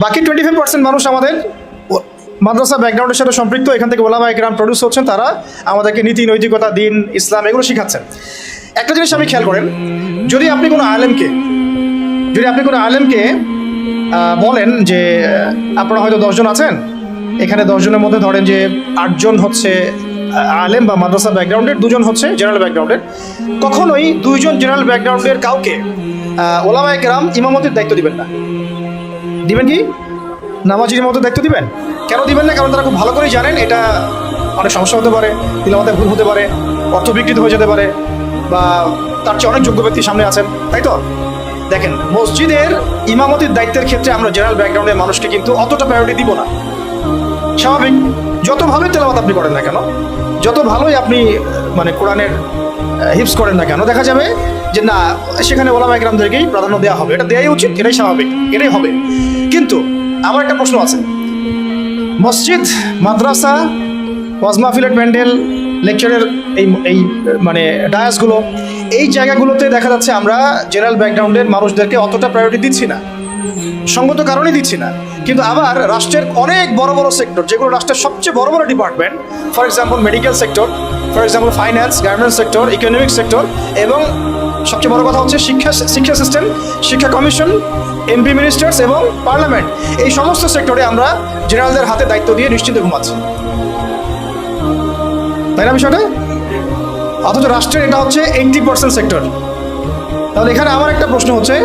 বাকি 25% মানুষ আমাদের মাদ্রাসা ব্যাকগ্রাউন্ডের সাথে সম্পৃক্ত, এখান থেকে ওলামা একরাম প্রডিউস হচ্ছেন, তারা আমাদেরকে নীতি নৈতিকতা, দিন, ইসলাম এগুলো শিখাচ্ছেন। একটা জিনিস আপনি খেয়াল করেন, যদি আপনি কোনো আলেমকে বলেন যে আপনারা হয়তো 10 জন আছেন, এখানে 10 জনের মধ্যে ধরেন যে 8 জন হচ্ছে আলেম বা মাদ্রাসা ব্যাকগ্রাউন্ডের, 2 জন হচ্ছে জেনারেল ব্যাকগ্রাউন্ডের, কখনোই 2 জন জেনারেল ব্যাকগ্রাউন্ডের কাউকে ওলামা একরাম ইমামতির দায়িত্ব দিবেন না। দিবেন কি? নামাজির মতো দায়িত্ব দিবেন? কেন দিবেন না? কারণ তারা খুব ভালো করেই জানেন এটা অনেক সমস্যা হতে পারে, তিলাওয়াতে ভুল হতে পারে, অর্থ বিকৃত হয়ে যেতে পারে, বা তার চেয়ে অনেক যোগ্য ব্যক্তি সামনে আছেন, তাই তো? দেখেন, মসজিদের ইমামতির দায়িত্বের ক্ষেত্রে আমরা জেনারেল ব্যাকগ্রাউন্ডের মানুষকে কিন্তু অতটা প্রায়োরিটি দিব না। স্বাভাবিক, যত ভালোই তেলাওয়াত আপনি করেন না কেন, যত ভালোই আপনি মানে কোরআনের হিপস করেন না কেন, দেখা যাবে যে না, সেখানে ওলামা একরামদেরকেই প্রাধান্য দেওয়া হবে। এটা দেওয়াই উচিত, এটাই স্বাভাবিক, এটাই হবে। কিন্তু আমার একটা প্রশ্ন আছে, মসজিদ, মাদ্রাসা, ওয়াজ মাহফিলের প্যান্ডেল, লেকচারের এই মানে ডায়াসগুলো, এই জায়গাগুলোতে দেখা যাচ্ছে আমরা জেনারেল ব্যাকগ্রাউন্ডের মানুষদেরকে অতটা প্রায়োরিটি দিচ্ছি না, সঙ্গত কারণেই দিচ্ছি না। কিন্তু আবার রাষ্ট্রের অনেক বড় বড় সেক্টর, যেগুলো রাষ্ট্রের সবচেয়ে বড় বড় department, for example medical sector, for example finance, garments sector, economic sector, এবং সবচেয়ে বড় কথা হচ্ছে শিক্ষা সিস্টেম, শিক্ষা কমিশন, এমপি মিনিস্টার্স এবং পার্লামেন্ট, এই সমস্ত সেক্টরে আমরা জেনারেলদের হাতে দায়িত্ব দিয়ে নিশ্চিন্তে ঘুমাচ্ছি, তাই না বিষয়টা? অথচ রাষ্ট্রের এটা হচ্ছে 80% সেক্টর। তাহলে এখানে আমার একটা প্রশ্ন হচ্ছে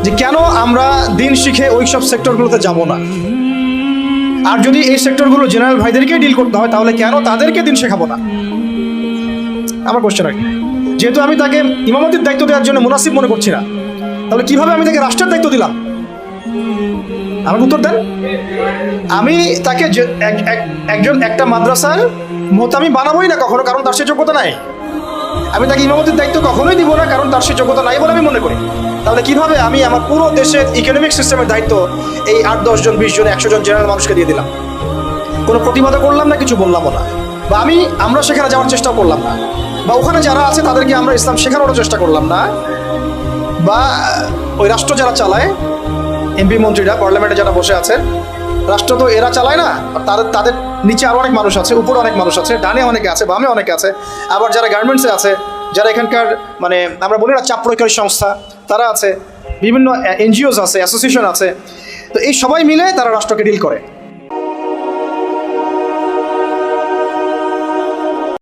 যে কেন আমরা দিন শিখে ওই সব সেক্টরগুলোতে যাব না? আর যদি এই সেক্টরগুলো জেনারেল ভাইদেরকেই ডিল করতে হয়, তাহলে কেন তাদেরকে দিন শেখাবো না? আমার কোশ্চেন আর কি। যেহেতু আমি তাকে ইমামতির দায়িত্ব দেওয়ার জন্য মুনাসিব মনে করছি না, তাহলে কিভাবে আমি তাকে রাষ্ট্রের দায়িত্ব দিলাম? আমাকে উত্তর দেন। আমি তাকে একটা মাদ্রাসার মোহতামি বানাবোই না কখনো, কারণ তার সে যোগ্যতা নাই। আমি তাকে ইমামতির দায়িত্ব কখনোই দিব না, কারণ তার সে যোগ্যতা নাই বলে আমি মনে করি। তাহলে কিভাবে আমি আমার পুরো দেশের ইকোনমিক সিস্টেমের দায়িত্ব এই 8-10 জন, 20 জন, 100 জন জেনারেল মানুষকে দিয়ে দিলাম? কোনো প্রতিবাদও করলাম না, কিছু বললামও না, বা আমরা সেখানে যাওয়ার চেষ্টাও করলাম না, বা ওখানে যারা আছে তাদেরকে আমরা ইসলাম শেখানোর চেষ্টা করলাম না, বা ওই রাষ্ট্র যারা চালায়, এমপি মন্ত্রীরা, পার্লামেন্টে যারা বসে আছে, রাষ্ট্র তো এরা চালায় না, তাদের নিচে আরও অনেক মানুষ আছে, উপরে অনেক মানুষ আছে, ডানে অনেকে আছে, বামে অনেকে আছে, আবার যারা গার্মেন্টসে আছে, যারা এখানকার মানে আমরা বলি না চাপ প্রয়োগকারী সংস্থা, তারা আছে, বিভিন্ন এনজিওস আছে, অ্যাসোসিয়েশন আছে, তো এই সবাই মিলে তারা রাষ্ট্রকে ডিল করে।